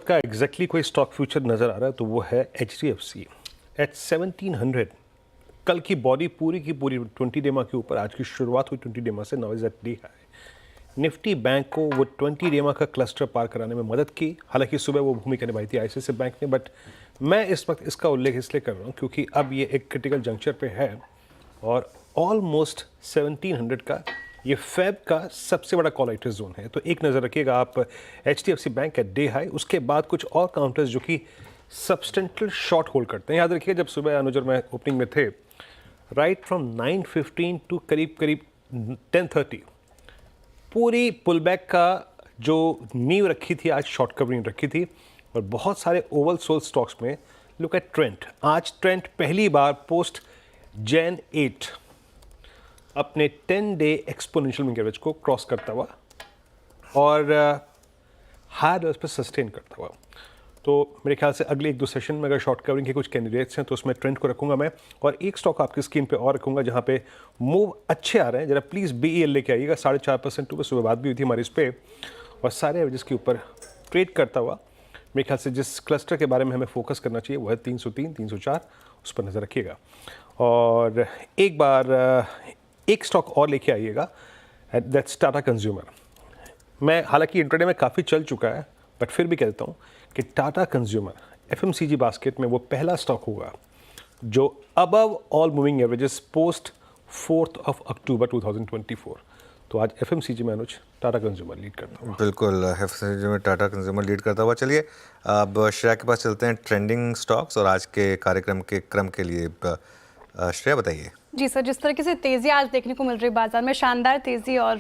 वक्त का एग्जैक्टली कोई स्टॉक फ्यूचर नज़र आ रहा है तो वो है HDFC एट 1700। कल की बॉडी पूरी की पूरी 20 डेमा के ऊपर, आज की शुरुआत हुई 20 डेमा से, now is at day high. Nifty bank को वो 20 डेमा का क्लस्टर पार कराने में मदद की, हालांकि सुबह वो भूमिका निभाई थी ICICI बैंक ने, बट मैं इस वक्त इसका उल्लेख इसलिए कर रहा हूँ क्योंकि अब ये एक क्रिटिकल जंक्चर पे है और ऑलमोस्ट 1700 का ये फेब का सबसे बड़ा कॉल जोन है। तो एक नज़र रखिएगा आप HDFC bank at day high. उसके बाद कुछ और काउंटर्स जो कि सब्सटेंशियल शॉर्ट होल्ड करते हैं। याद रखिए जब सुबह अनुज और मैं ओपनिंग में थे, राइट फ्रॉम 9:15 टू करीब 10:30 पूरी पुलबैक का जो नींव रखी थी, आज शॉर्ट कवरिंग रखी थी और बहुत सारे ओवल सोल स्टॉक्स में। लुक एट ट्रेंड, आज ट्रेंड पहली बार पोस्ट Jan 8 अपने 10 डे एक्सपोनेंशियल मूविंग एवरेज को क्रॉस करता हुआ और हायर लेवल्स पर सस्टेन करता हुआ। तो मेरे ख्याल से अगले 1-2 सेशन में अगर शॉर्ट कवरिंग के कुछ कैंडिडेट्स हैं तो उसमें ट्रेंड को रखूंगा मैं, और एक स्टॉक आपकी स्क्रीन पे और रखूंगा जहां पे मूव अच्छे आ रहे हैं। जरा प्लीज़ BEL लेके आइएगा, 4.5% ऊपर सुबह बात भी हुई थी हमारी इस पे, और सारे एवरेज के ऊपर ट्रेड करता हुआ। मेरे ख्याल से जिस क्लस्टर के बारे में हमें फोकस करना चाहिए वो है 303, 304, उस पर नज़र रखिएगा। और एक बार एक स्टॉक और लेके आइएगा, दैट्स टाटा कंज्यूमर। मैं हालांकि इंट्राडे में काफ़ी चल चुका है, बट फिर भी कहता हूँ कि टाटा कंज्यूमर FMCG बास्केट में वो पहला स्टॉक होगा जो above all moving averages post 4 अक्टूबर 2024। तो आज FMCG में अनुज टाटा कंज्यूमर लीड करता हूँ। बिल्कुल, FMCG में टाटा कंज्यूमर लीड करता हुआ। चलिए अब श्रेया के पास चलते हैं, ट्रेंडिंग स्टॉक्स और आज के कार्यक्रम के क्रम के लिए। श्रेया बताइए। जी सर, जिस तरीके से तेजी आज देखने को मिल रही है बाजार में, शानदार तेजी और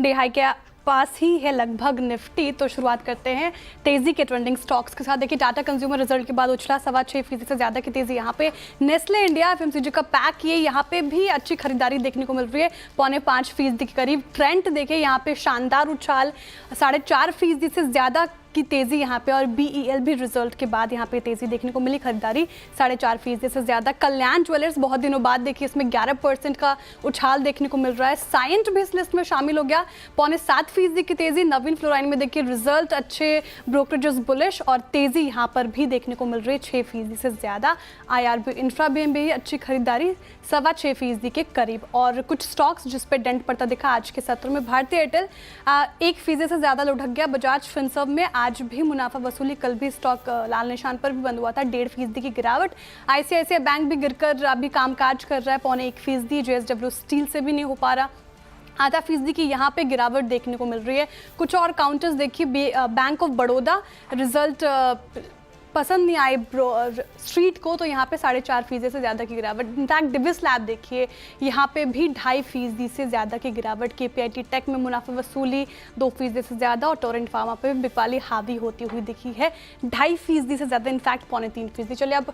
डे हाई के पास ही है लगभग निफ्टी। तो शुरुआत करते हैं तेजी के ट्रेंडिंग स्टॉक्स के साथ। देखिए टाटा कंज्यूमर रिजल्ट के बाद उछला 6.25% से ज़्यादा की तेजी यहाँ पे। नेस्ले इंडिया FMCG का पैक, ये यहाँ पे भी अच्छी खरीदारी देखने को मिल रही है, 4.25% के करीब। ट्रेंड देखिए यहाँ पे शानदार उछाल, 4.5% से ज़्यादा की तेजी यहाँ पे, और BEL भी रिजल्ट के बाद यहाँ पे तेजी देखने को मिली, खरीदारी 4.5% से ज़्यादा। कल्याण ज्वेलर्स बहुत दिनों बाद देखिए इसमें 11% का उछाल देखने को मिल रहा है। साइंट भी इस लिस्ट में शामिल हो गया, 7.25% की तेजी। नवीन फ्लोराइन में देखिए रिजल्ट अच्छे, ब्रोकरेजेस बुलिश, और तेजी यहाँ पर भी देखने को मिल रही है 6% से ज़्यादा। IRB इंफ्रा भी अच्छी खरीदारी 6.25% के करीब। और कुछ स्टॉक्स जिस पर डेंट पड़ता दिखा आज के सत्र में, भारतीय एयरटेल 1% से ज़्यादा लुढ़क गया। बजाज फिनसर्व में आज भी मुनाफा वसूली, कल भी स्टॉक लाल निशान पर भी बंद हुआ था, 1.5% की गिरावट। ICICI बैंक भी गिरकर अभी कामकाज कर रहा है, 0.25%। JSW स्टील से भी नहीं हो पा रहा, 0.5% की यहाँ पे गिरावट देखने को मिल रही है। कुछ और काउंटर्स देखिए, बैंक ऑफ बड़ौदा रिजल्ट पसंद नहीं आए स्ट्रीट को, तो यहाँ पे 4.5% से ज़्यादा की गिरावट। इनफैक्ट डिविस लैब देखिए यहाँ पे भी 2.5% से ज़्यादा की गिरावट। KPIT टेक में मुनाफा वसूली 2% से ज़्यादा, और टोरेंट फार्मा पे बिपाली हावी होती हुई दिखी है, 2.5% से ज़्यादा, इनफैक्ट 3.25%। चलिए अब